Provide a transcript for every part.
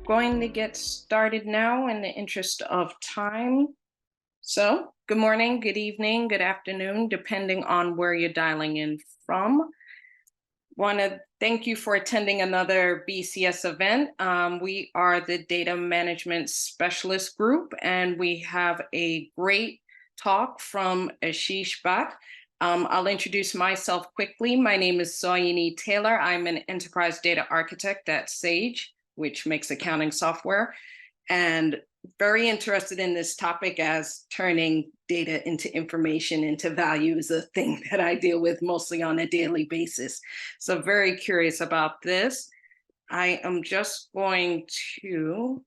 going to get started now in the interest of time. So, good morning, good evening, good afternoon, depending on where you're dialing in from. Want to thank you for attending another BCS event. We are the Data Management Specialist Group, and we have a great talk from Ashish Bhatt. I'll introduce myself quickly. My name is Soyini Taylor. I'm an enterprise data architect at Sage, which makes accounting software, and very interested in this topic as turning data into information, into value is a thing that I deal with mostly on a daily basis. So very curious about this. I am just going to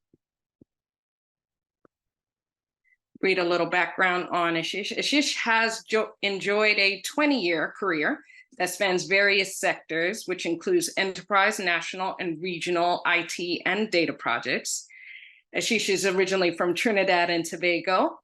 read a little background on Ashish. Ashish has enjoyed a 20-year career that spans various sectors, which includes enterprise, national, and regional IT and data projects. Ashish is originally from Trinidad and Tobago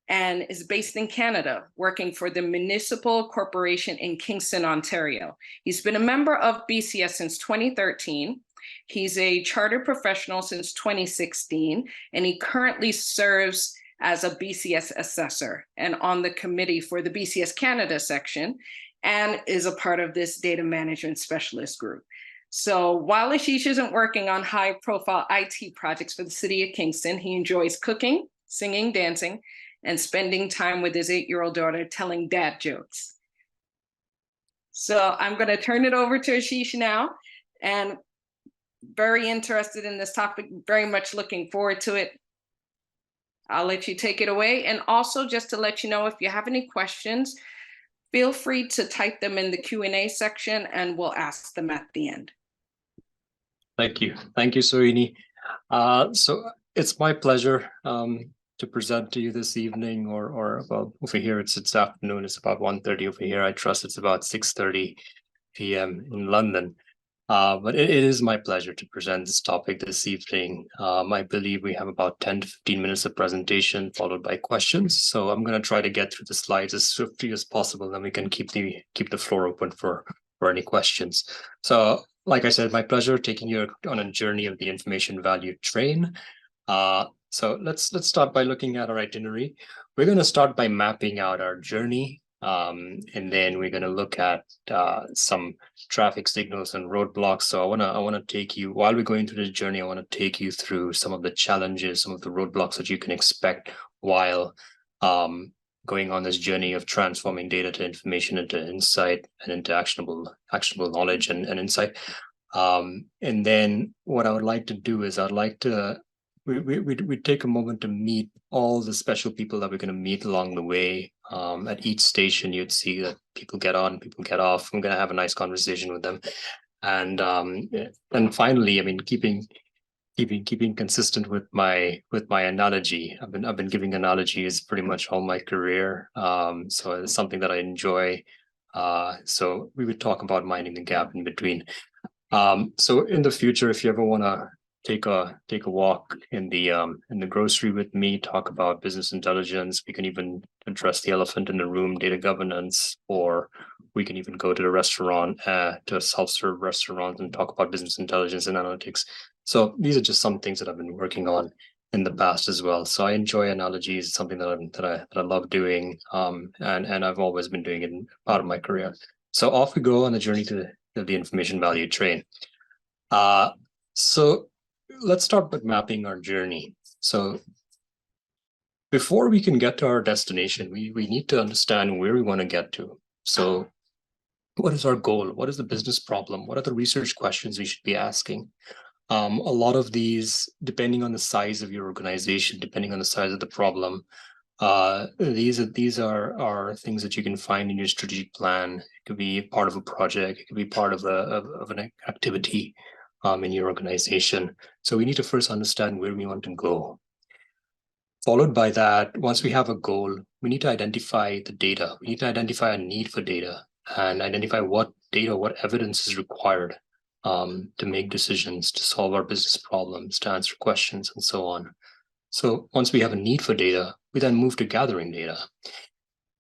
and is based in Canada, working for the Municipal Corporation in Kingston, Ontario. He's been a member of BCS since 2013. He's a chartered professional since 2016, and he currently serves as a BCS assessor and on the committee for the BCS Canada section, and is a part of this data management specialist group. So while Ashish isn't working on high-profile IT projects for the city of Kingston, he enjoys cooking, singing, dancing, and spending time with his 8-year-old daughter telling dad jokes. So I'm going to turn it over to Ashish now, and very interested in this topic, very much looking forward to it. I'll let you take it away. And also just to let you know, if you have any questions, feel free to type them in the Q&A section and we'll ask them at the end. Thank you. Thank you, Sohini. So it's my pleasure to present to you this evening, or well, over here it's afternoon. It's about 1:30 over here. I trust it's about 6:30 p.m. in London. But it is my pleasure to present this topic this evening. I believe we have about 10 to 15 minutes of presentation followed by questions. So I'm going to try to get through the slides as swiftly as possible, then we can keep the floor open for any questions. So like I said, my pleasure taking you on a journey of the information value train. So let's start by looking at our itinerary. We're going to start by mapping out our journey. And then we're going to look at some traffic signals and roadblocks. So I want to take you, while we're going through this journey, I want to take you through some of the challenges, some of the roadblocks that you can expect while going on this journey of transforming data to information, into insight, and into actionable knowledge and insight. And then what I would like to do is we take a moment to meet all the special people that we're going to meet along the way. At each station, you'd see that people get on, people get off. I'm going to have a nice conversation with them, and finally, I mean, keeping consistent with my analogy. I've been giving analogies pretty much all my career. So it's something that I enjoy. So we would talk about minding the gap in between. So in the future, if you ever want to take a walk in the grocery with me, talk about business intelligence, we can even address the elephant in the room, data governance, or we can even go to the restaurant, to a self-serve restaurant, and talk about business intelligence and analytics. So these are just some things that I've been working on in the past as well. So I enjoy analogies. It's something that I love doing, and I've always been doing it part of my career. So off we go on the journey to the information value train. So let's start with mapping our journey. So before we can get to our destination, we need to understand where we want to get to. So what is our goal? What is the business problem? What are the research questions we should be asking? A lot of these, depending on the size of your organization, depending on the size of the problem, these are things that you can find in your strategic plan. It could be part of a project. It could be part of an activity in your organization. So we need to first understand where we want to go. Followed by that, once we have a goal, we need to identify the data. We need to identify a need for data and identify what data, what evidence is required to make decisions, to solve our business problems, to answer questions, and so on. So once we have a need for data, we then move to gathering data.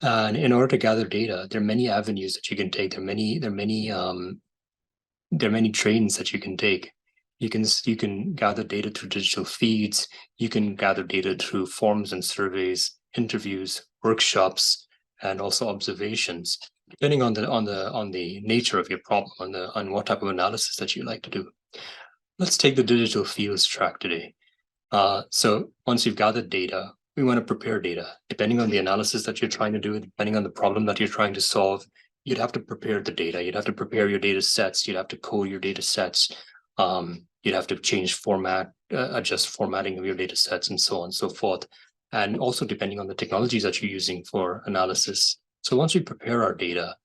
And in order to gather data, there are many avenues that you can take. There are many trains that you can take. You can gather data through digital feeds. You can gather data through forms and surveys, interviews, workshops, and also observations, depending on the nature of your problem, on what type of analysis that you like to do. Let's take the digital fields track today. So once you've gathered data, we want to prepare data. Depending on the analysis that you're trying to do, depending on the problem that you're trying to solve, you'd have to prepare the data. You'd have to prepare your data sets. You'd have to code your data sets. You'd have to change format, adjust formatting of your data sets, and so on and so forth. And also depending on the technologies that you're using for analysis. So once we prepare our data,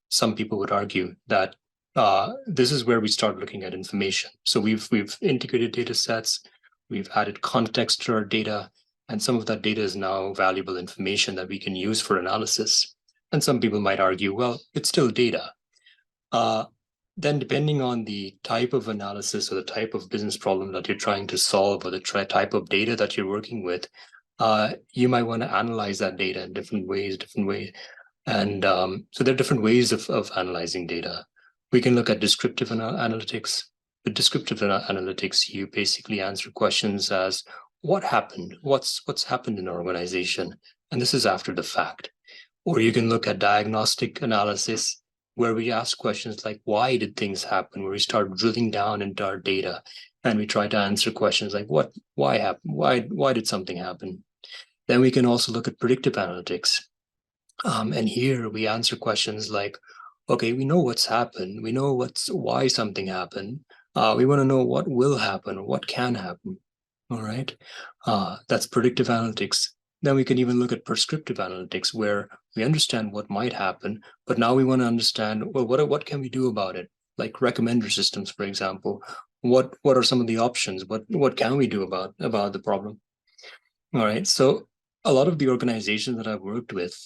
some people would argue that this is where we start looking at information. So we've integrated data sets, we've added context to our data, and some of that data is now valuable information that we can use for analysis. And some people might argue, well, it's still data. Then depending on the type of analysis or the type of business problem that you're trying to solve or the type of data that you're working with, you might want to analyze that data in different ways. And so there are different ways of analyzing data. We can look at descriptive analytics. With descriptive analytics, you basically answer questions as what happened, what's happened in an organization, and this is after the fact. Or you can look at diagnostic analysis, where we ask questions like why did things happen, where we start drilling down into our data and we try to answer questions like why happened, why did something happen. Then we can also look at predictive analytics. And here we answer questions like, okay, we know what's happened. We know why something happened. We want to know what will happen or what can happen. All right. That's predictive analytics. Then we can even look at prescriptive analytics, where we understand what might happen, but now we want to understand, well, what can we do about it? Like recommender systems, for example. What are some of the options? What can we do about the problem? All right. So a lot of the organizations that I've worked with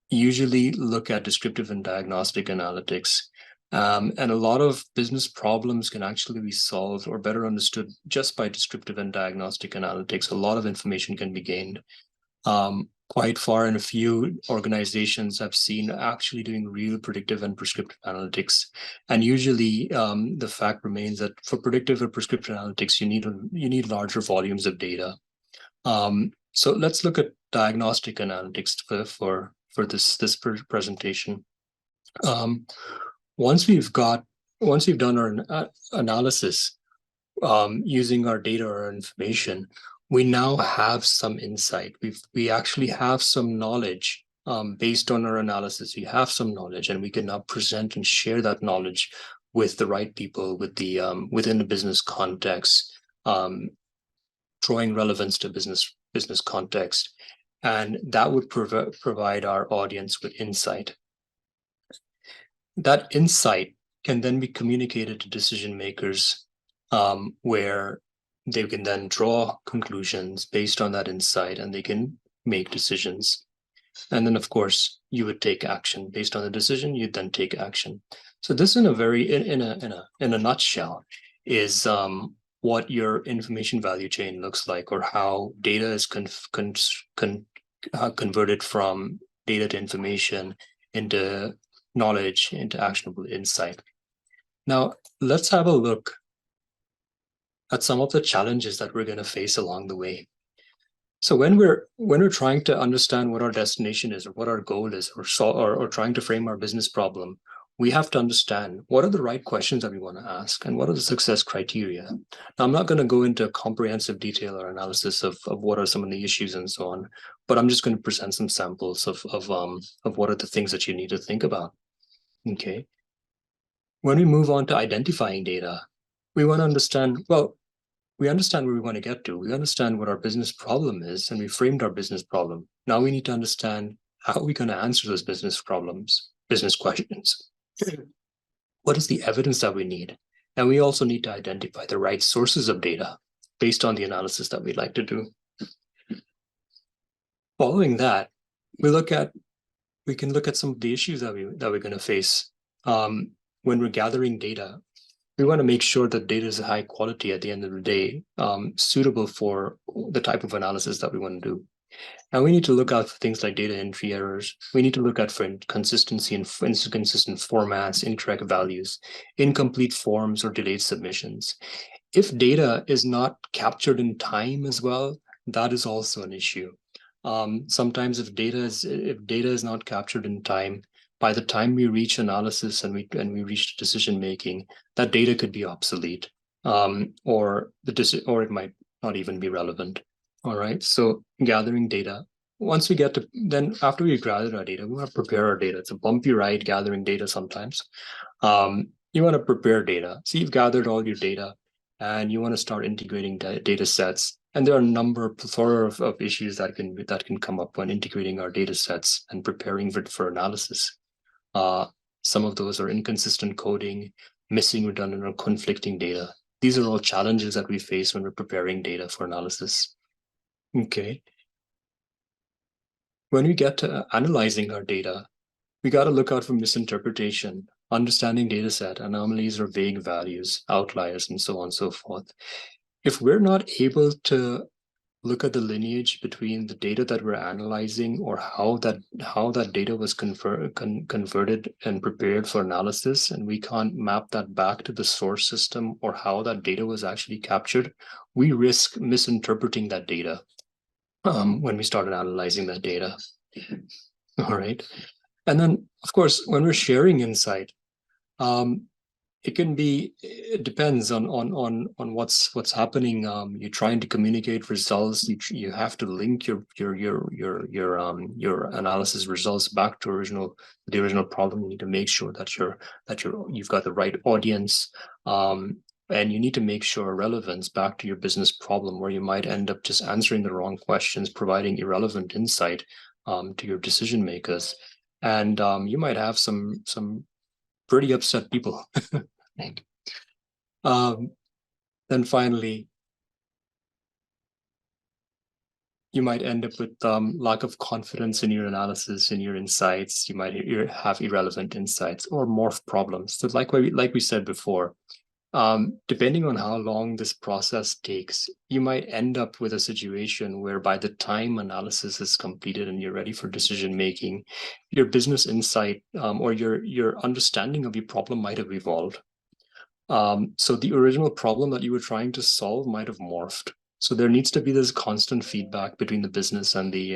usually look at descriptive and diagnostic analytics. And a lot of business problems can actually be solved or better understood just by descriptive and diagnostic analytics. A lot of information can be gained. Quite far in a few organizations I've seen actually doing real predictive and prescriptive analytics. And usually the fact remains that for predictive or prescriptive analytics, you need larger volumes of data. So let's look at diagnostic analytics for this presentation. Once we've done our analysis using our data or information, we now have some insight. We actually have some knowledge based on our analysis. We have some knowledge, and we can now present and share that knowledge with the right people, with the within the business context, drawing relevance to business context, and that would provide our audience with insight. That insight can then be communicated to decision makers, where they can then draw conclusions based on that insight, and they can make decisions. And then, of course, you would take action based on the decision. You'd then take action. So this, in a nutshell, is what your information value chain looks like, or how data is converted from data to information into knowledge, into actionable insight. Now, let's have a look at some of the challenges that we're going to face along the way. So when we're trying to understand what our destination is, or what our goal is, or trying to frame our business problem, we have to understand what are the right questions that we want to ask, and what are the success criteria. Now, I'm not going to go into comprehensive detail or analysis of what are some of the issues and so on, but I'm just going to present some samples of what are the things that you need to think about. Okay. When we move on to identifying data, we want to understand, well, we understand where we want to get to. We understand what our business problem is, and we framed our business problem. Now we need to understand how are we going to answer those business questions. What is the evidence that we need? And we also need to identify the right sources of data based on the analysis that we'd like to do. Following that, we can look at some of the issues that we're going to face when we're gathering data. We want to make sure that data is high quality at the end of the day, suitable for the type of analysis that we want to do. And we need to look out for things like data entry errors. We need to look out for inconsistency and inconsistent formats, incorrect values, incomplete forms, or delayed submissions. If data is not captured in time as well, that is also an issue. Sometimes if data is not captured in time, by the time we reach analysis and we reach decision making, that data could be obsolete, or it might not even be relevant. All right. So gathering data. Once we get to then after we gathered our data, we want to prepare our data. It's a bumpy ride gathering data sometimes. You want to prepare data. So you've gathered all your data, and you want to start integrating data sets. And there are a number of issues that can come up when integrating our data sets and preparing for analysis. Some of those are inconsistent coding, missing, redundant, or conflicting data. These are all challenges that we face when we're preparing data for analysis. Okay. When we get to analyzing our data, we got to look out for misinterpretation, understanding data set, anomalies or vague values, outliers, and so on and so forth. If we're not able to look at the lineage between the data that we're analyzing or how that data was converted and prepared for analysis, and we can't map that back to the source system or how that data was actually captured, we risk misinterpreting that data when we started analyzing that data. All right. And then, of course, when we're sharing insight, it depends on what's happening. You're trying to communicate results. You have to link your analysis results back to the original problem. You need to make sure that you've got the right audience. And you need to make sure relevance back to your business problem, where you might end up just answering the wrong questions, providing irrelevant insight to your decision makers. And you might have some pretty upset people. Then finally, you might end up with lack of confidence in your analysis, in your insights. You might have irrelevant insights or morph problems. So like we said before, depending on how long this process takes, you might end up with a situation where by the time analysis is completed and you're ready for decision making, your business insight or your understanding of your problem might have evolved. So the original problem that you were trying to solve might have morphed. So there needs to be this constant feedback between the business and the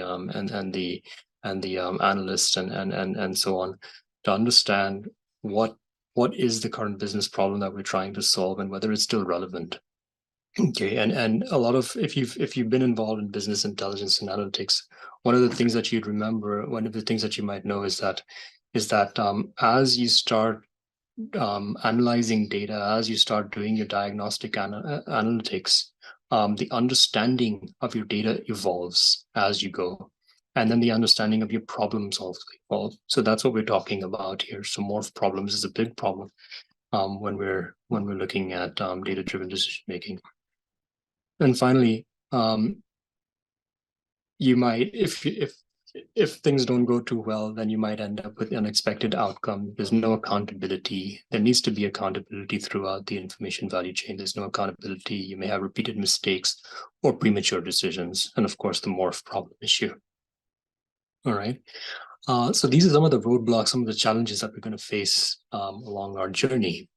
analyst and so on, to understand what is the current business problem that we're trying to solve and whether it's still relevant. Okay, and a lot of if you've been involved in business intelligence and analytics, one of the things that you'd remember, one of the things that you might know is that as you start analyzing data, as you start doing your diagnostic analytics, the understanding of your data evolves as you go, and then the understanding of your problems also evolve. So that's what we're talking about here. So morph problems is a big problem when we're looking at data-driven decision making. And finally, you might, if things don't go too well, then you might end up with unexpected outcome. There's no accountability. There needs to be accountability throughout the information value chain. There's no accountability. You may have repeated mistakes or premature decisions. And of course, the morph problem issue. All right. So these are some of the roadblocks, some of the challenges that we're going to face along our journey.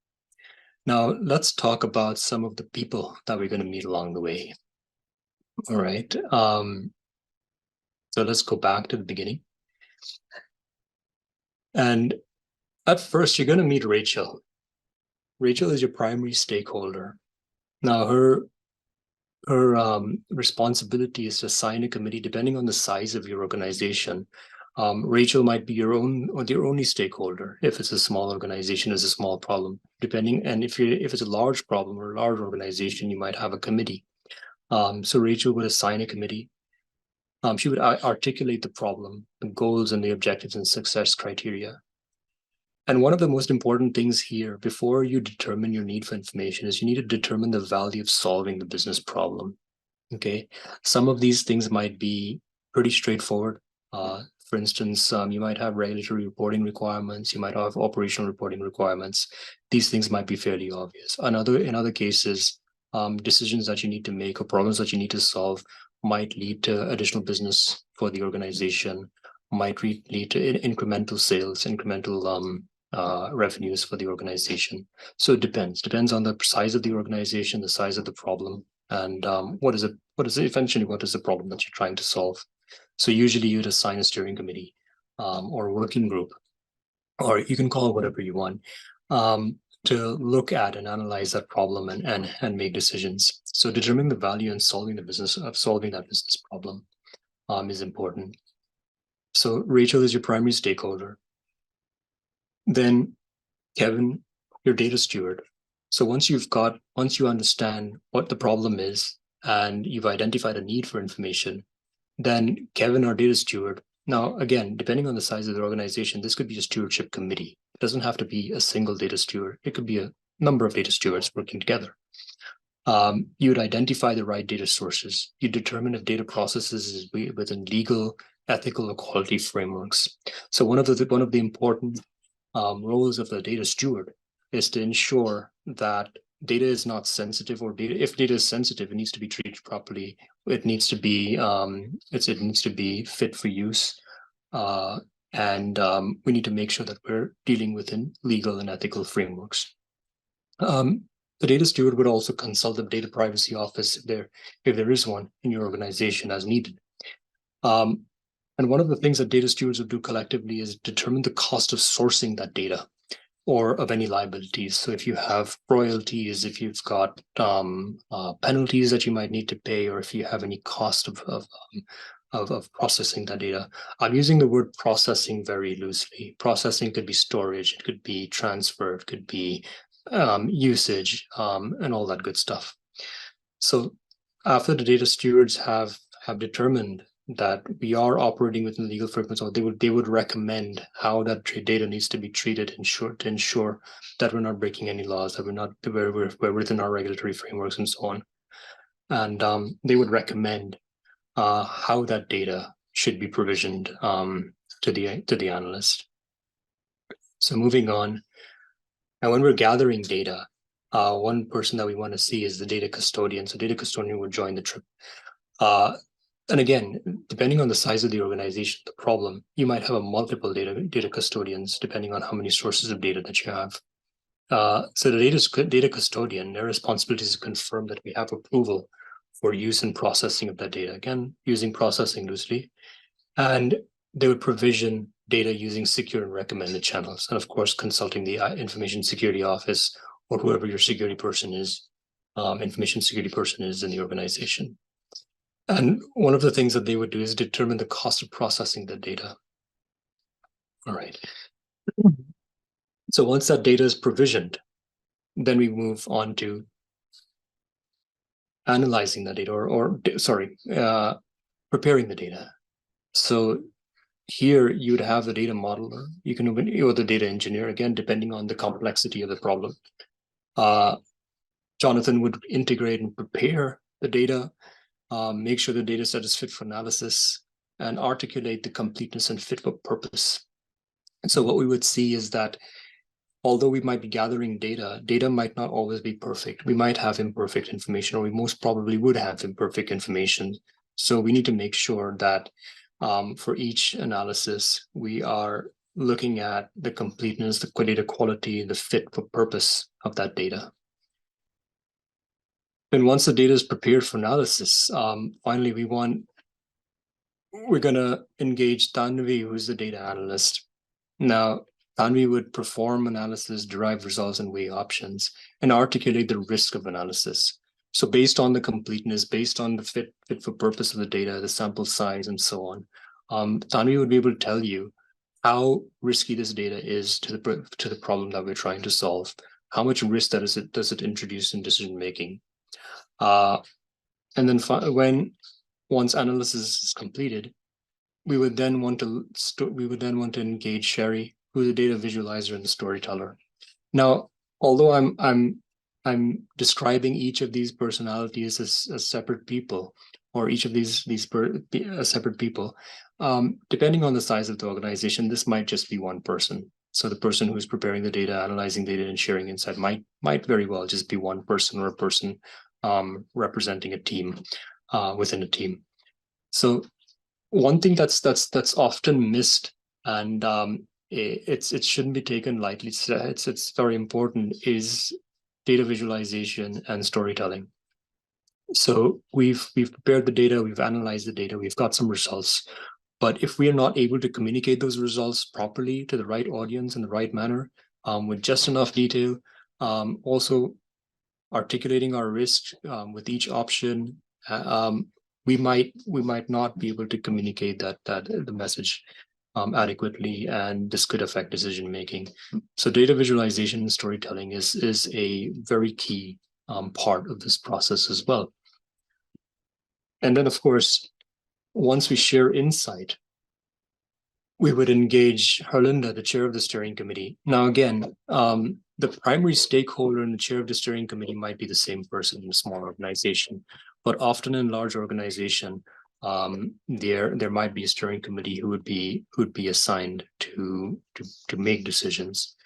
Now, let's talk about some of the people that we're going to meet along the way. All right. So let's go back to the beginning. And at first, you're going to meet Rachel. Rachel is your primary stakeholder. Now, her responsibility is to assign a committee depending on the size of your organization. Rachel might be your only stakeholder if it's a small organization, it's a small problem. And if it's a large problem or a large organization, you might have a committee. So Rachel would assign a committee. She would articulate the problem, the goals and the objectives and success criteria. And one of the most important things here, before you determine your need for information, is you need to determine the value of solving the business problem. Okay, some of these things might be pretty straightforward. For instance, you might have regulatory reporting requirements. You might have operational reporting requirements. These things might be fairly obvious. In other cases, decisions that you need to make or problems that you need to solve might lead to additional business for the organization, might lead to incremental sales, incremental revenues for the organization. So it depends on the size of the organization, the size of the problem, and what is the problem that you're trying to solve. So usually you'd assign a steering committee or a working group, or you can call it whatever you want, to look at and analyze that problem and make decisions. So determining the value in solving that business problem is important. So Rachel is your primary stakeholder. Then Kevin, your data steward. So once you understand what the problem is and you've identified a need for information, then Kevin, our data steward. Now, again, depending on the size of the organization, this could be a stewardship committee. It doesn't have to be a single data steward. It could be a number of data stewards working together. You would identify the right data sources. You determine if data processes is within legal, ethical, or quality frameworks. So one of the important roles of the data steward is to ensure that data is not sensitive, or if data is sensitive, it needs to be treated properly. It needs to be it needs to be fit for use, and we need to make sure that we're dealing within legal and ethical frameworks. The data steward would also consult the data privacy office if there is one in your organization as needed. And one of the things that data stewards would do collectively is determine the cost of sourcing that data, or of any liabilities. So if you have royalties, if you've got penalties that you might need to pay, or if you have any cost of processing that data. I'm using the word processing very loosely. Processing could be storage, it could be transfer, it could be usage, and all that good stuff. So after the data stewards have determined that we are operating within legal frameworks, or they would recommend how that data needs to be treated to ensure that we're not breaking any laws, that we're within our regulatory frameworks and so on. And they would recommend how that data should be provisioned to the analyst. So moving on, and when we're gathering data, one person that we want to see is the data custodian. So data custodian would join the trip. And again, depending on the size of the organization, the problem, you might have multiple data custodians, depending on how many sources of data that you have. So the data custodian, their responsibility is to confirm that we have approval for use and processing of that data. Again, using processing loosely. And they would provision data using secure and recommended channels. And of course, consulting the information security office, or whoever your security person is, information security person is in the organization. And one of the things that they would do is determine the cost of processing the data. All right. So once that data is provisioned, then we move on to analyzing the data, preparing the data. So here you would have the data modeler, or the data engineer, again, depending on the complexity of the problem. Jonathan would integrate and prepare the data, make sure the data set is fit for analysis, and articulate the completeness and fit for purpose. And so what we would see is that although we might be gathering data might not always be perfect. We might have imperfect information, or we most probably would have imperfect information. So we need to make sure that for each analysis, we are looking at the completeness, the data quality, the fit for purpose of that data. And once the data is prepared for analysis, finally, we're going to engage Tanvi, who's the data analyst. Now, Tanvi would perform analysis, derive results, and weigh options, and articulate the risk of analysis. So based on the completeness, based on the fit for purpose of the data, the sample size, and so on, Tanvi would be able to tell you how risky this data is to the problem that we're trying to solve. How much risk does it introduce in decision making? And then once analysis is completed, we would then want to engage Sherry, who's a data visualizer and the storyteller. Now, although I'm describing each of these personalities as separate people, or each of these separate people, depending on the size of the organization, this might just be one person. So the person who's preparing the data, analyzing data, and sharing insight might very well just be one person, or a person representing a team within a team. So one thing that's often missed, and it shouldn't be taken lightly. It's very important, is data visualization and storytelling. So we've prepared the data, we've analyzed the data, we've got some results. But if we are not able to communicate those results properly to the right audience in the right manner, with just enough detail, also articulating our risk with each option, we might not be able to communicate that the message adequately, and this could affect decision making. So data visualization and storytelling is a very key part of this process as well. And then, of course, once we share insight, we would engage Herlinda, the chair of the steering committee. Now, again, the primary stakeholder and the chair of the steering committee might be the same person in a small organization, but often in large organization, there might be a steering committee who would be assigned to make decisions.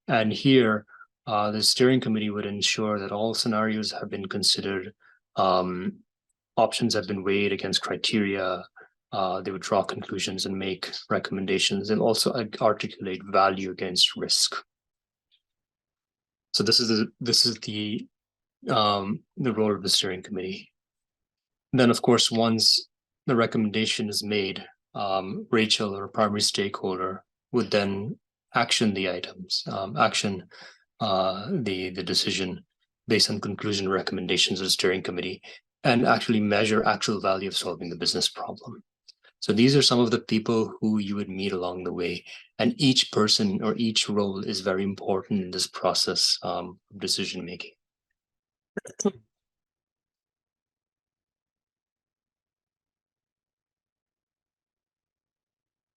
And here, the steering committee would ensure that all scenarios have been considered, options have been weighed against criteria. They would draw conclusions and make recommendations, and also articulate value against risk. So this is the role of the steering committee. Then, of course, once the recommendation is made, Rachel, or a primary stakeholder, would then action the items, the decision based on conclusion recommendations of the steering committee, and actually measure actual value of solving the business problem. So these are some of the people who you would meet along the way, and each person or each role is very important in this process of decision making.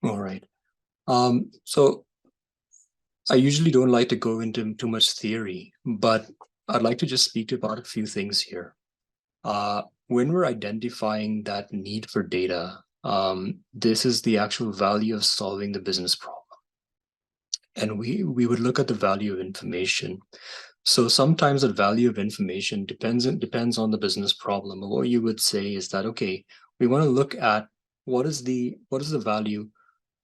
All right. So I usually don't like to go into too much theory, but I'd like to just speak about a few things here. When we're identifying that need for data, this is the actual value of solving the business problem. And we would look at the value of information. So sometimes the value of information depends on the business problem. And what you would say is that, okay, we want to look at what is the value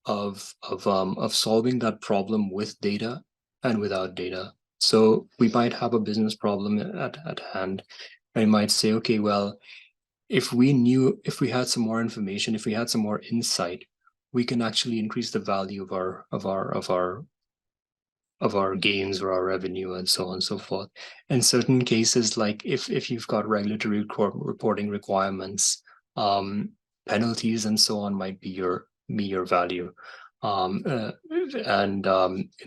of solving that problem with data and without data. So we might have a business problem at hand. I might say, okay, well, if we had some more information, if we had some more insight, we can actually increase the value of our gains or our revenue, and so on and so forth. In certain cases, like if you've got regulatory reporting requirements, penalties and so on might be your value. In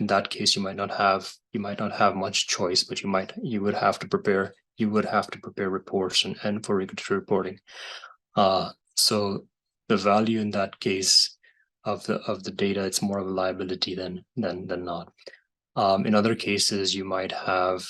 that case, you might not have much choice, but you would have to prepare reports and for regulatory reporting. So the value in that case of the data, it's more of a liability than not. In other cases, you might have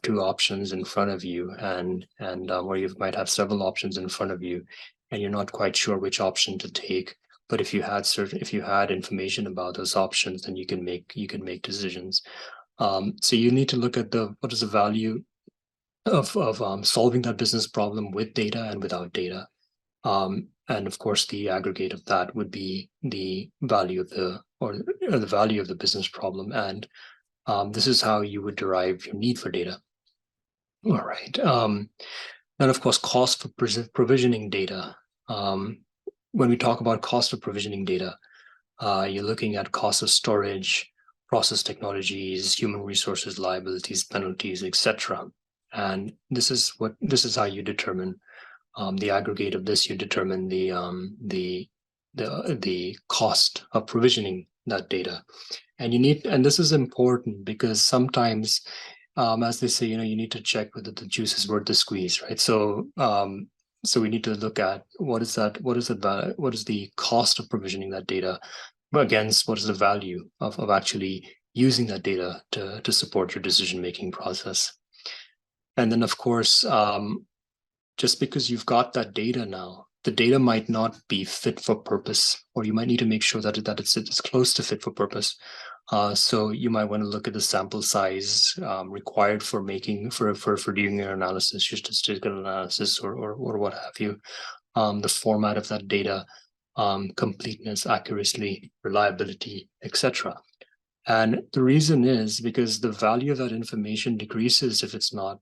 two options in front of you, or you might have several options in front of you, and you're not quite sure which option to take. But if you had information about those options, then you can make decisions. So you need to look at what is the value of solving that business problem with data and without data. And of course, the aggregate of that would be the value of the value of the business problem. And this is how you would derive your need for data. All right. Then, of course, cost for provisioning data. When we talk about cost of provisioning data, you're looking at cost of storage, process technologies, human resources, liabilities, penalties, etc. And this is how you determine the aggregate of this. You determine the cost of provisioning that data, and this is important because sometimes, as they say, you need to check whether the juice is worth the squeeze, right? So we need to look at what is the cost of provisioning that data against what is the value of actually using that data to support your decision-making process. And then, of course, just because you've got that data now, the data might not be fit for purpose, or you might need to make sure that it's close to fit for purpose. So you might want to look at the sample size required for doing your analysis, your statistical analysis, or what have you. the format of that data, completeness, accuracy, reliability, etc. And the reason is because the value of that information decreases if it's not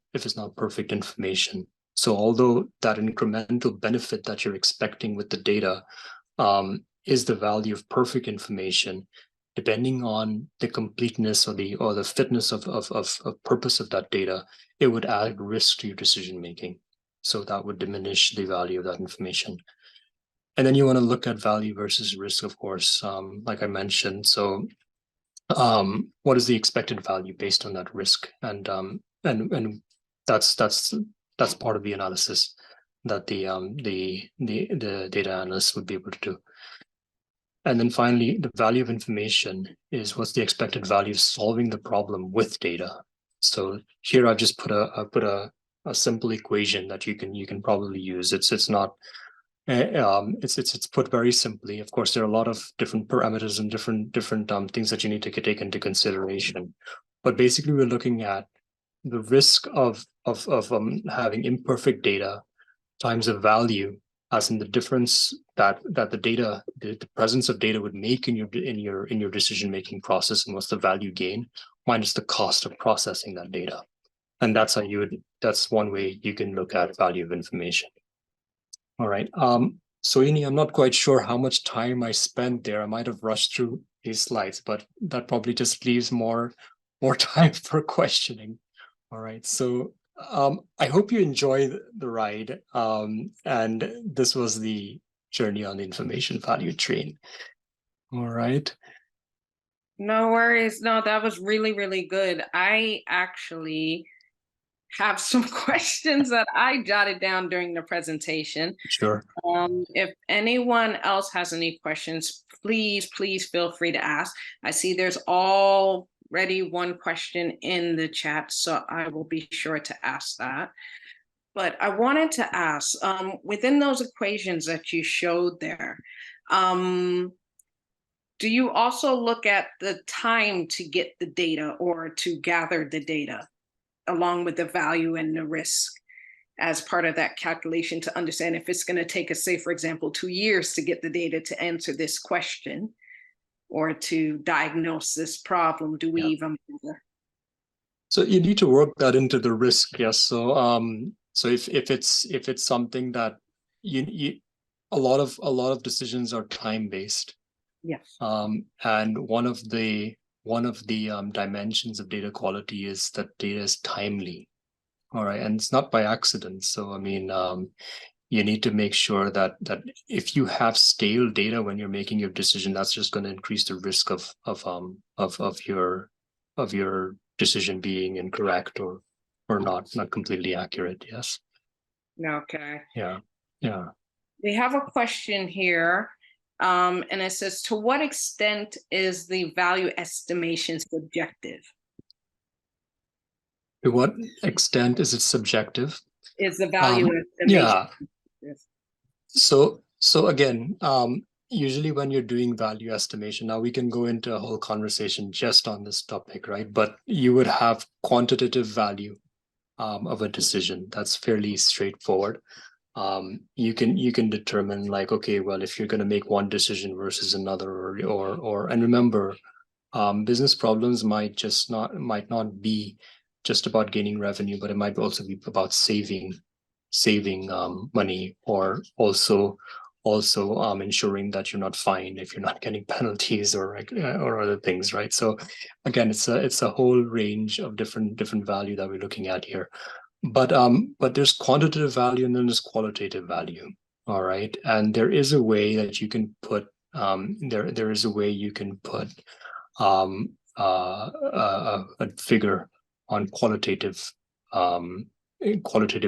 perfect information. So although that incremental benefit that you're expecting with the data is the value of perfect information, depending on the completeness or the fitness of purpose of that data, it would add risk to your decision making. So that would diminish the value of that information. And then you want to look at value versus risk, of course, like I mentioned. So what is the expected value based on that risk? And that's part of the analysis that the data analyst would be able to do. And then finally, the value of information is what's the expected value of solving the problem with data. So here I've just put a simple equation that you can probably use. It's not it's put very simply. Of course, there are a lot of different parameters and different things that you need to take into consideration. But basically, we're looking at the risk of having imperfect data times a value, as in the difference that the data, the presence of data would make in your decision making process, and what's the value gain minus the cost of processing that data. And that's that's one way you can look at value of information. All right. Sohini, I'm not quite sure how much time I spent there. I might have rushed through these slides, but that probably just leaves more time for questioning. All right. So I hope you enjoy the ride. And this was the journey on the information value train. All right. No worries. No, that was really, really good. I actually have some questions that I jotted down during the presentation. Sure. If anyone else has any questions, please feel free to ask. I see there's already one question in the chat, so I will be sure to ask that. But I wanted to ask, within those equations that you showed there, do you also look at the time to get the data or to gather the data, along with the value and the risk, as part of that calculation, to understand if it's going to take us, say, for example, 2 years to get the data to answer this question or to diagnose this problem? Do we even bother? So you need to work that into the risk, yes. So so if it's something that you a lot of decisions are time based. Yes. And one of the dimensions of data quality is that data is timely. All right, and it's not by accident. So I mean, you need to make sure that if you have stale data when you're making your decision, that's just going to increase the risk of your decision being incorrect or not completely accurate. Yes. Okay. Yeah. We have a question here, and it says, to what extent is the value estimation subjective? To what extent is it subjective? Is the value estimation? Yeah. So again, usually when you're doing value estimation, now we can go into a whole conversation just on this topic, right? But you would have quantitative value of a decision. That's fairly straightforward. You can determine, like, okay, well, if you're going to make one decision versus another, or and remember, business problems might not be just about gaining revenue, but it might also be about saving money, or also ensuring that you're not fined if you're not getting penalties or other things, right? So again, it's a whole range of different value that we're looking at here. But there's quantitative value and then there's qualitative value. All right. And there is a way that you can put there is a way you can put a figure on qualitative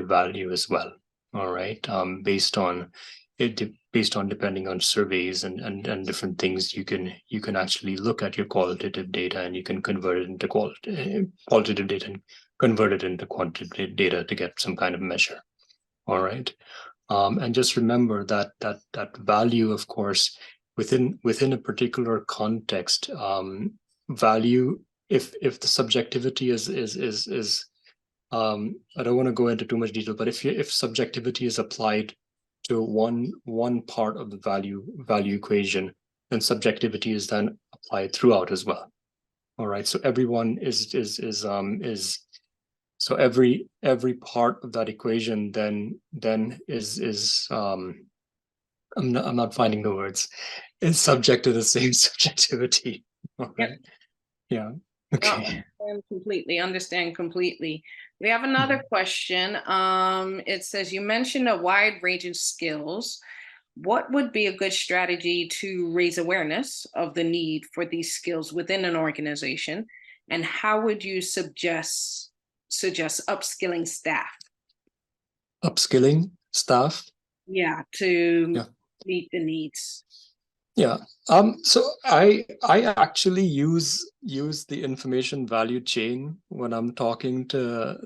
value as well. All right. Based on depending on surveys and different things, you can actually look at your qualitative data and you can convert it into qualitative data and convert it into quantitative data to get some kind of measure. All right. And just remember that value, of course, within a particular context, value, if the subjectivity is I don't want to go into too much detail, but if subjectivity is applied to one part of the value equation, then subjectivity is then applied throughout as well. All right, so everyone is so every part of that equation then is I'm not finding the words, is subject to the same subjectivity. All Yep. right. Yeah. No, Okay. understand completely. We have another question. It says you mentioned a wide range of skills. What would be a good strategy to raise awareness of the need for these skills within an organization? And how would you suggest upskilling staff? Upskilling staff. Yeah, to Yeah. meet the needs. Yeah. So I actually use the information value chain when I'm talking to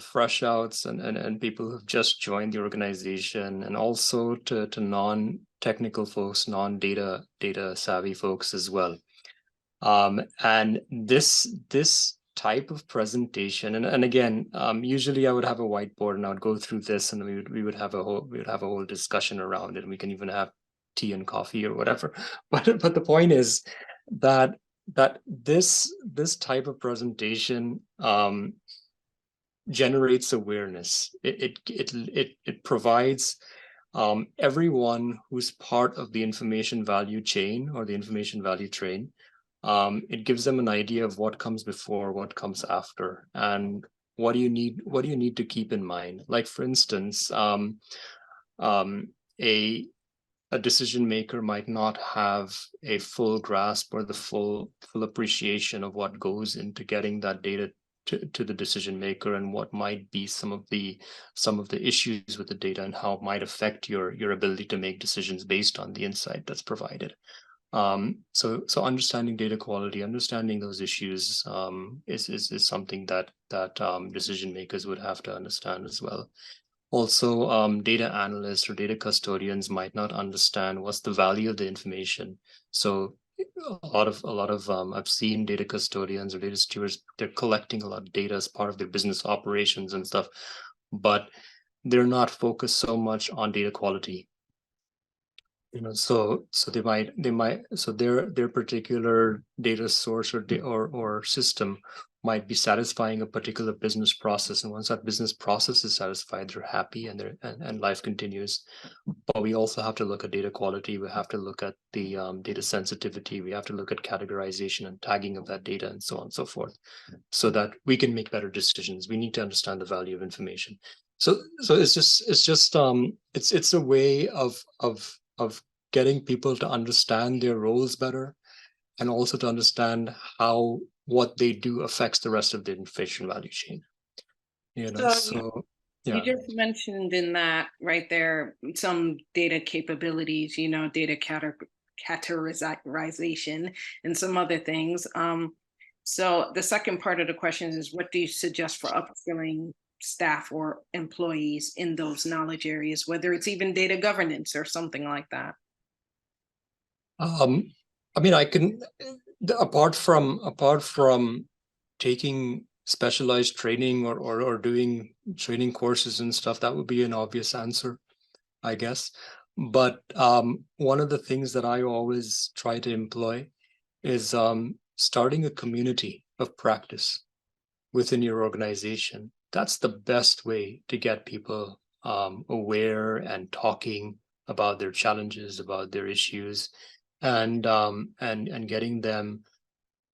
fresh outs and people who've just joined the organization, and also to non-technical folks, non-data savvy folks as well. And this type of presentation, and again, usually I would have a whiteboard and I would go through this, and we would have a whole discussion around it, and we can even have tea and coffee or whatever. But the point is that this type of presentation generates awareness. It provides everyone who's part of the information value chain or the information value train. It gives them an idea of what comes before, what comes after, and what do you need to keep in mind. Like, for instance, a decision maker might not have a full grasp or the full appreciation of what goes into getting that data to the decision maker, and what might be some of the issues with the data, and how it might affect your ability to make decisions based on the insight that's provided. So understanding data quality, understanding those issues is something that decision makers would have to understand as well. Also, data analysts or data custodians might not understand what's the value of the information. So a lot of I've seen data custodians or data stewards, they're collecting a lot of data as part of their business operations and stuff, but they're not focused so much on data quality. So they might so their particular data source or system might be satisfying a particular business process, and once that business process is satisfied, they're happy, and life continues. But we also have to look at data quality. We have to look at the data sensitivity. We have to look at categorization and tagging of that data, and so on and so forth, so that we can make better decisions. We need to understand the value of information. So it's a way of getting people to understand their roles better, and also to understand how what they do affects the rest of the information value chain. So Yeah. you just mentioned in that right there some data capabilities, data categorization and some other things. So the second part of the question is, what do you suggest for upskilling staff or employees in those knowledge areas, whether it's even data governance or something like that? I mean, I can, apart from taking specialized training or doing training courses and stuff, that would be an obvious answer, I guess. But one of the things that I always try to employ is starting a community of practice within your organization. That's the best way to get people aware and talking about their challenges, about their issues, and getting them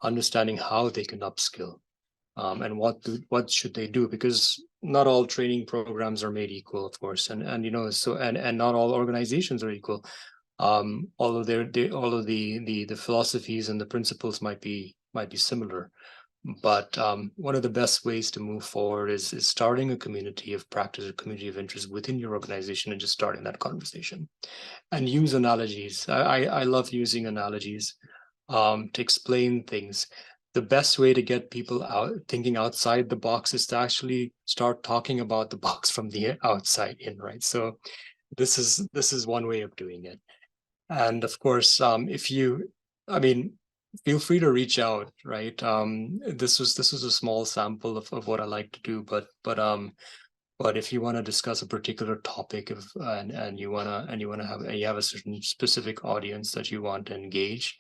understanding how they can upskill, and what should they do, because not all training programs are made equal, of course, and not all organizations are equal. Although all of the philosophies and the principles might be similar, but one of the best ways to move forward is starting a community of practice, a community of interest within your organization, and just starting that conversation. And use analogies. I love using analogies to explain things. The best way to get people out thinking outside the box is to actually start talking about the box from the outside in, right? So this is one way of doing it. And of course, feel free to reach out, right? This was a small sample of what I like to do, but But if you want to discuss a particular topic and you have a certain specific audience that you want to engage,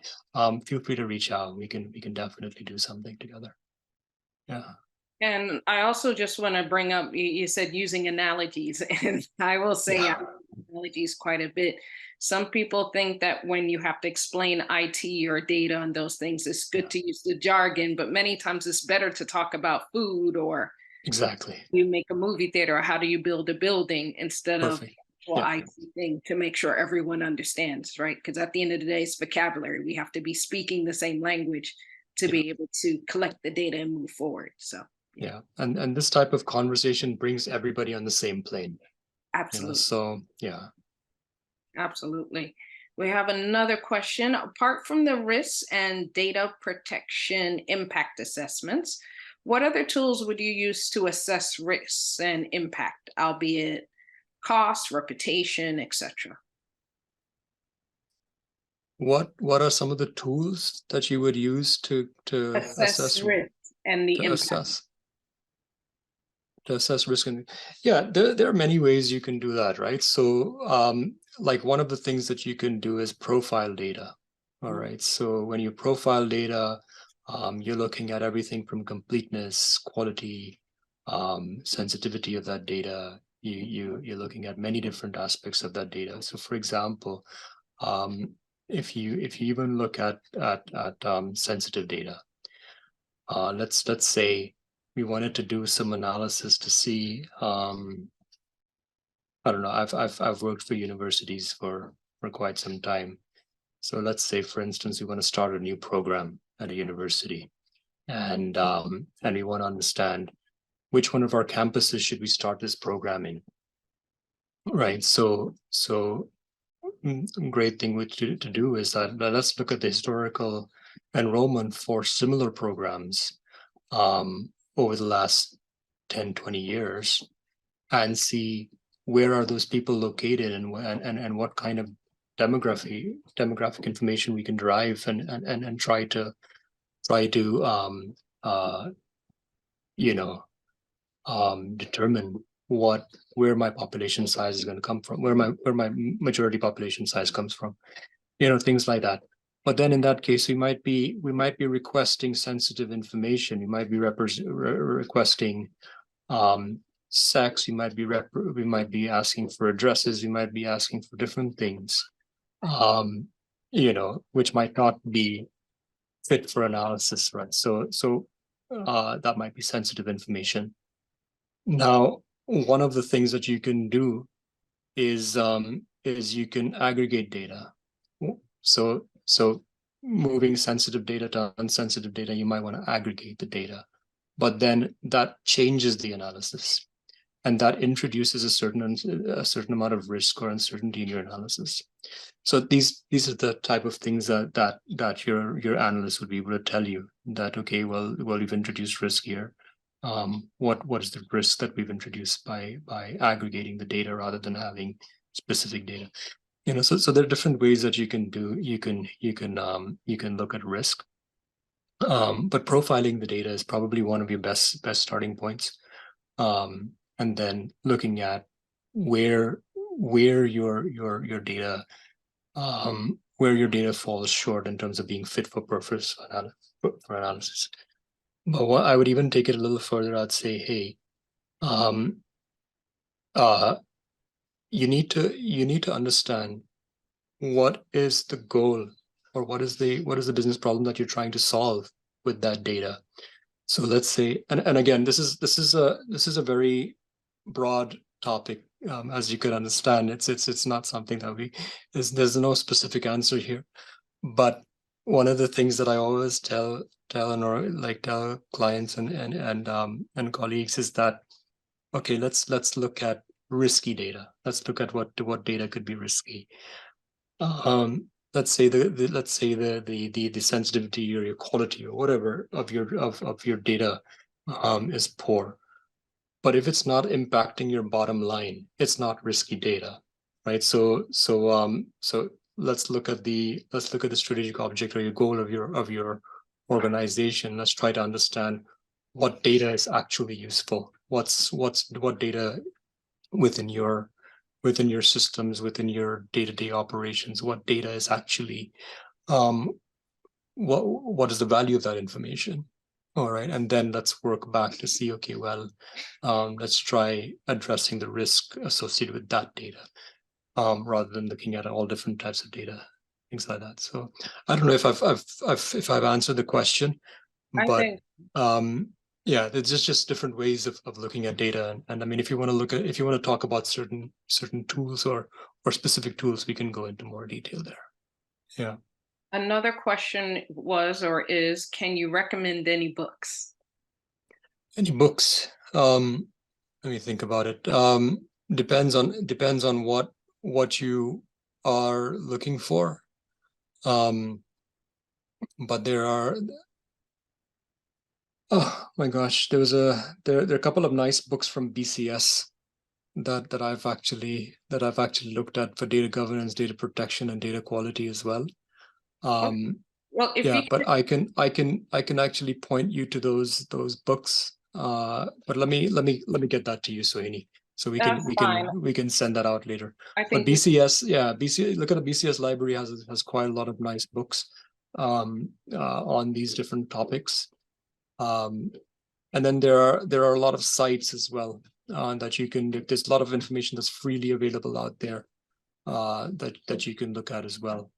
feel free to reach out. We can definitely do something together. Yeah. And I also just want to bring up, you said using analogies, and I will say I Yeah. use analogies quite a bit. Some people think that when you have to explain IT or data and those things, it's good to use the jargon, but many times it's better to talk about food, or Exactly. you make a movie theater, or how do you build a building, instead of Perfect. well, Yeah. IT thing, to make sure everyone understands, right? Because at the end of the day, it's vocabulary. We have to be speaking the same language to Yeah. be able to collect the data and move forward. So Yeah. And this type of conversation brings everybody on the same plane. absolutely. So yeah. Absolutely. We have another question. Apart from the risks and data protection impact assessments, what other tools would you use to assess risks and impact, albeit cost, reputation, etc.? What are some of the tools that you would use to Assess risk and the to impact. assess to assess risk? And yeah, there are many ways you can do that, right? So like one of the things that you can do is profile data. All right. So when you profile data, you're looking at everything from completeness, quality, sensitivity of that data. You're looking at many different aspects of that data. So for example, if you even look at sensitive data, let's say we wanted to do some analysis to see, I don't know, I've worked for universities for quite some time. So let's say, for instance, we want to start a new program at a university, and we want to understand which one of our campuses should we start this program in, right? So great thing to do is that let's look at the historical enrollment for similar programs over the last 10, 20 years, and see where are those people located, and what kind of demographic information we can derive, and try to you know determine where my population size is going to come from, where my majority population size comes from, things like that. But then in that case, we might be requesting sensitive information. We might be requesting sex. We might be asking for addresses. We might be asking for different things, which might not be fit for analysis, right? So that might be sensitive information. Now, one of the things that you can do is you can aggregate data. So moving sensitive data to unsensitive data, you might want to aggregate the data, but then that changes the analysis, and that introduces a certain amount of risk or uncertainty in your analysis. So these are the type of things that your analyst would be able to tell you that, okay, well you've introduced risk here. What is the risk that we've introduced by aggregating the data rather than having specific data? So there are different ways that you can look at risk. But profiling the data is probably one of your best starting points. And then looking at where your data falls short in terms of being fit for purpose for analysis. But what I would even take it a little further. I'd say, hey, you need to understand what is the goal, or what is the business problem that you're trying to solve with that data. So let's say, and again, this is a very broad topic. As you could understand, it's not something that there's no specific answer here. But one of the things that I always tell clients and colleagues is that, okay, let's look at risky data. Let's look at what data could be risky. Let's say the sensitivity or your quality or whatever of your data is poor. But if it's not impacting your bottom line, it's not risky data, right? So let's look at the strategic object or your goal of your organization. Let's try to understand what data is actually useful. what data within your systems, within your day-to-day operations, what data is actually what is the value of that information. All right, and then let's work back to see, okay, well, let's try addressing the risk associated with that data, rather than looking at all different types of data, things like that. So I don't know if I've answered the question, I but think yeah, there's just different ways of looking at data. And I mean, if you want to talk about certain tools or specific tools, we can go into more detail there. Yeah. another question was or is, can you recommend any books? Any books? Let me think about it. Depends on what you are looking for. But there are, oh my gosh, there are a couple of nice books from BCS that I've actually looked at for data governance, data protection, and data quality as well. Okay. Well, if Yeah, you but I can actually point you to those books. But let me get that to you, Sohini, so that's fine. we can send that out later. I But think BCS, yeah, BCS. Look at the BCS library has quite a lot of nice books on these different topics. And then there are a lot of sites as well that you can. There's a lot of information that's freely available out there that you can look at as well.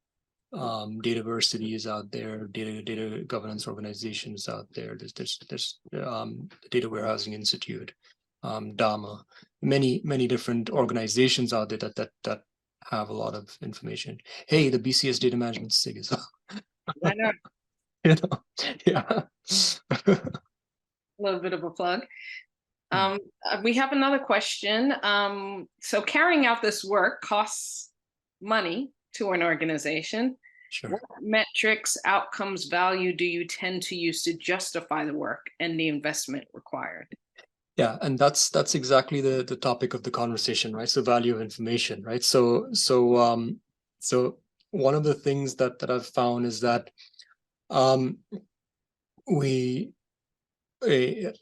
Dataversity is out there, data governance organizations out there. There's the Data Warehousing Institute, DAMA, many different organizations out there that have a lot of information. Hey, the BCS Data Management SIG as well. why not? You know, yeah. A little bit of a plug. We have another question. So carrying out this work costs money to an organization. Sure. What metrics, outcomes, value do you tend to use to justify the work and the investment required? Yeah, and that's exactly the topic of the conversation, right? So value of information, right? So one of the things that I've found is that an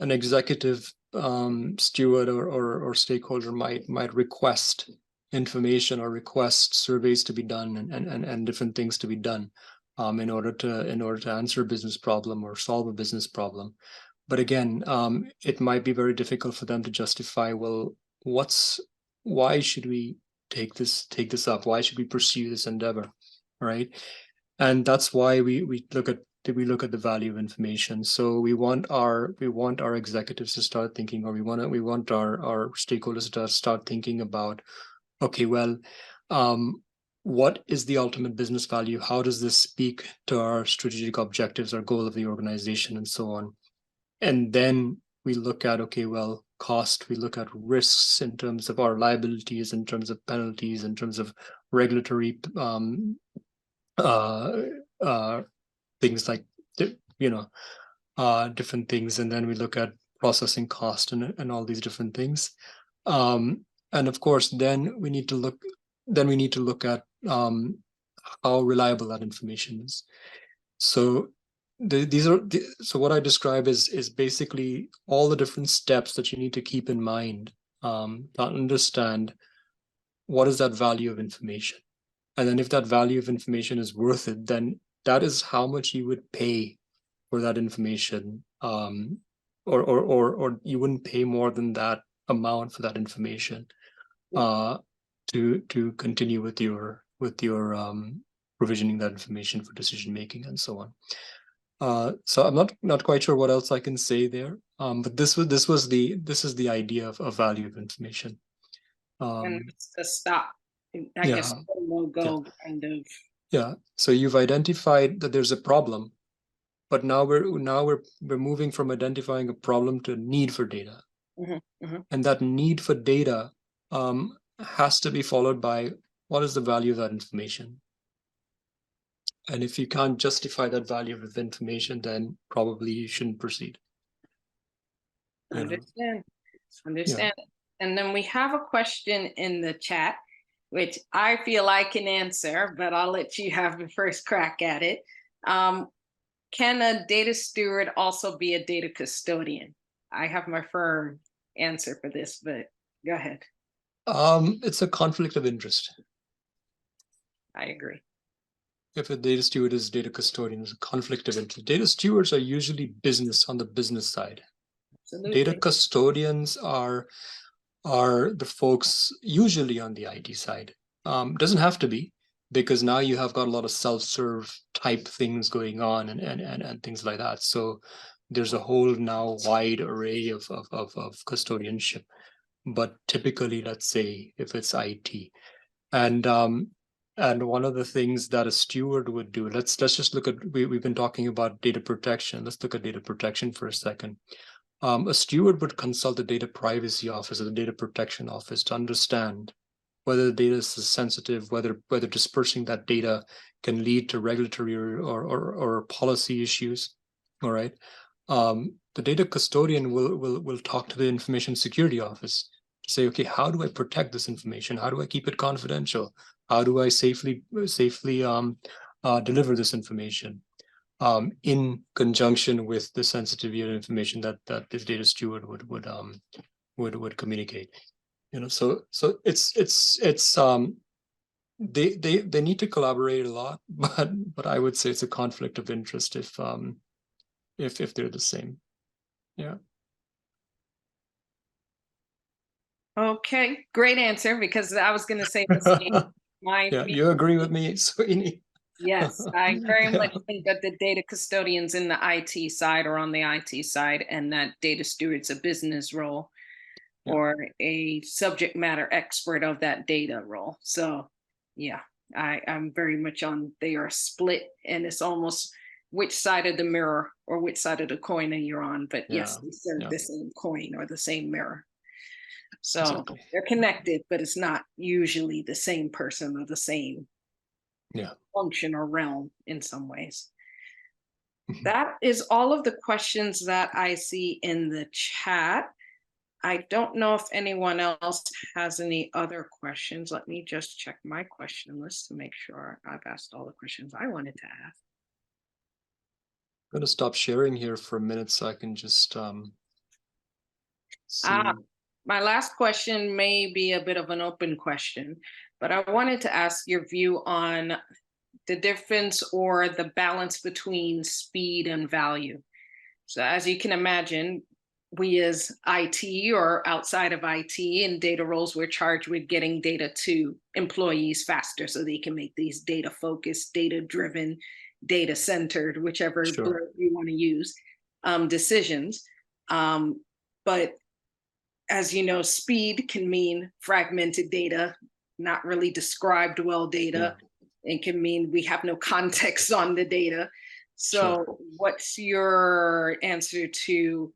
executive steward or stakeholder might request information or request surveys to be done and different things to be done in order to answer a business problem or solve a business problem. But again, it might be very difficult for them to justify, well, why should we take this up? Why should we pursue this endeavor? Right. And that's why we look at the value of information. So we want our executives to start thinking, or we want our stakeholders to start thinking about, okay, well, what is the ultimate business value? How does this speak to our strategic objectives, our goal of the organization, and so on? And then we look at, okay, well, cost, we look at risks in terms of our liabilities, in terms of penalties, in terms of regulatory things like, different things. And then we look at processing cost and all these different things. And of course, then we need to look at how reliable that information is. So so what I describe is basically all the different steps that you need to keep in mind to understand what is that value of information. And then if that value of information is worth it, then that is how much you would pay for that information. Or you wouldn't pay more than that amount for that information to continue with your provisioning that information for decision making and so on. So I'm not quite sure what else I can say there. But this is the idea of value of information. And it's a stop. I Yeah. guess no go kind of. Yeah. So you've identified that there's a problem, but now we're moving from identifying a problem to a need for data. And that need for data has to be followed by what is the value of that information. And if you can't justify that value of information, then probably you shouldn't proceed. Understand. Yeah. And then we have a question in the chat, which I feel I can answer, but I'll let you have the first crack at it. Can a data steward also be a data custodian? I have my firm answer for this, but go ahead. It's a conflict of interest. I agree. If a data steward is data custodian, it's a conflict of interest. Data stewards are usually business on the business side. Absolutely. Data custodians are the folks usually on the IT side. Doesn't have to be, because now you have got a lot of self-serve type things going on and things like that. So there's a whole now wide array of custodianship. But typically, let's say if it's IT, and one of the things that a steward would do, let's just look at, we've been talking about data protection. Let's look at data protection for a second. A steward would consult the data privacy office or the data protection office to understand whether the data is sensitive, whether dispersing that data can lead to regulatory or policy issues. All right. The data custodian will talk to the information security office to say, okay, how do I protect this information? How do I keep it confidential? How do I safely deliver this information? In conjunction with the sensitivity of information that this data steward would communicate. So it's they need to collaborate a lot, but I would say it's a conflict of interest if they're the same. Yeah. Okay, great answer, because I was going to say the same. Yeah, you agree with me, Sweeney? Yes, I very Yeah. much think that the data custodians in the IT side are on the IT side, and that data steward's a business role or a subject matter expert of that data role. So yeah, I'm very much on, they are split, and it's almost which side of the mirror or which side of the coin are you on. But yes, they serve the same coin or the same mirror. So Exactly. they're connected, but it's not usually the same person or the same function or realm in some ways. That is all of the questions that I see in the chat. I don't know if anyone else has any other questions. Let me just check my question list to make sure I've asked all the questions I wanted to ask. I'm going to stop sharing here for a minute so I can just see. My last question may be a bit of an open question, but I wanted to ask your view on the difference or the balance between speed and value. So as you can imagine, we as IT or outside of IT and data roles, we're charged with getting data to employees faster so they can make these data focused, data driven, data centered, whichever word you want to use, decisions. But as you know, speed can mean fragmented data, not really described well data. It can mean we have no context on the data. So what's your answer to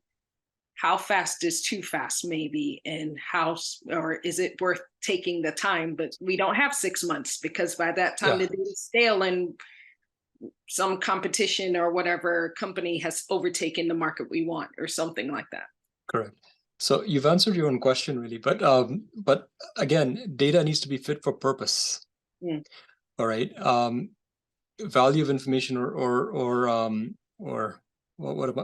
how fast is too fast maybe, and how, or is it worth taking the time? But we don't have 6 months, because by that time the data is stale and some competition or whatever company has overtaken the market we want or something like that. Correct. So you've answered your own question really, but again, data needs to be fit for purpose. All right. Value of information or what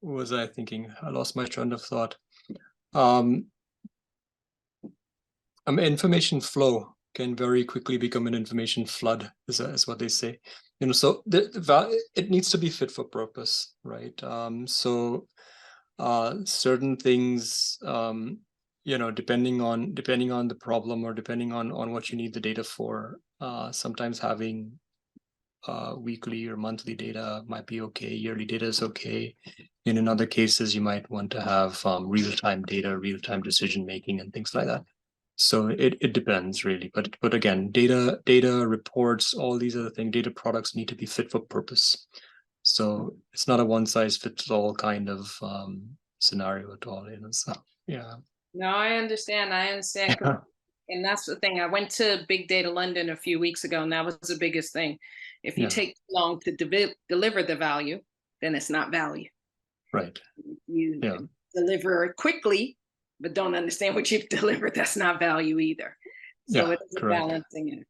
was I thinking? I lost my train of thought. Information flow can very quickly become an information flood, is what they say. So it needs to be fit for purpose, right? So certain things, depending on the problem or depending on what you need the data for, sometimes having weekly or monthly data might be okay. Yearly data is okay. And in other cases, you might want to have real-time data, real-time decision making, and things like that. So it depends really. But again, data reports, all these other things, data products need to be fit for purpose. So it's not a one size fits all kind of scenario at all. So yeah. No, I understand. And that's the thing. I went to Big Data London a few weeks ago, and that was the biggest thing. If you take too long to deliver the value, then it's not value. Right. You deliver quickly, but don't understand what you've delivered. That's not value either. So it's a balancing act.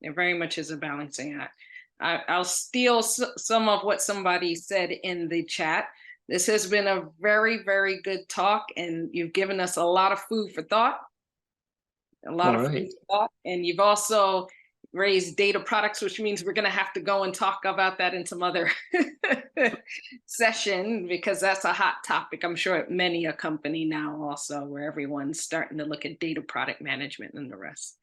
It very much is a balancing act. I'll steal some of what somebody said in the chat. This has been a very, very good talk, and you've given us a lot of food for thought, All right. and you've also raised data products, which means we're going to have to go and talk about that in some other session, because that's a hot topic, I'm sure, at many a company now also, where everyone's starting to look at data product management and the rest.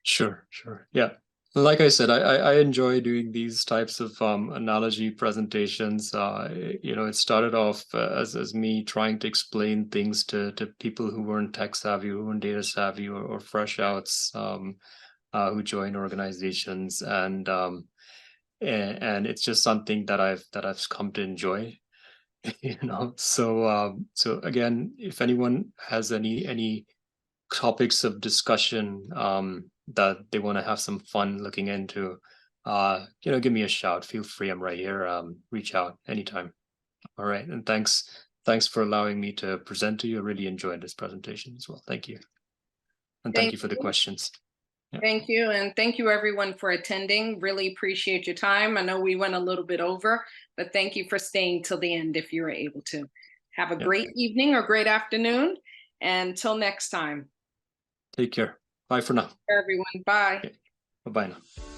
Sure, sure. Yeah. Like I said, I enjoy doing these types of analogy presentations. It started off as me trying to explain things to people who weren't tech savvy, who weren't data savvy, or fresh outs who join organizations, and it's just something that I've come to enjoy. So again, if anyone has any topics of discussion that they want to have some fun looking into, give me a shout. Feel free. I'm right here. Reach out anytime. All right. And thanks for allowing me to present to you. I really enjoyed this presentation as well. Thank you. And thank you for the questions. Yeah. Thank you. And thank you everyone for attending. Really appreciate your time. I know we went a little bit over, but thank you for staying till the end if you were able to. Have a great evening or great afternoon. And till next time. Take care. Bye for now. Everyone. Bye. Bye-bye now.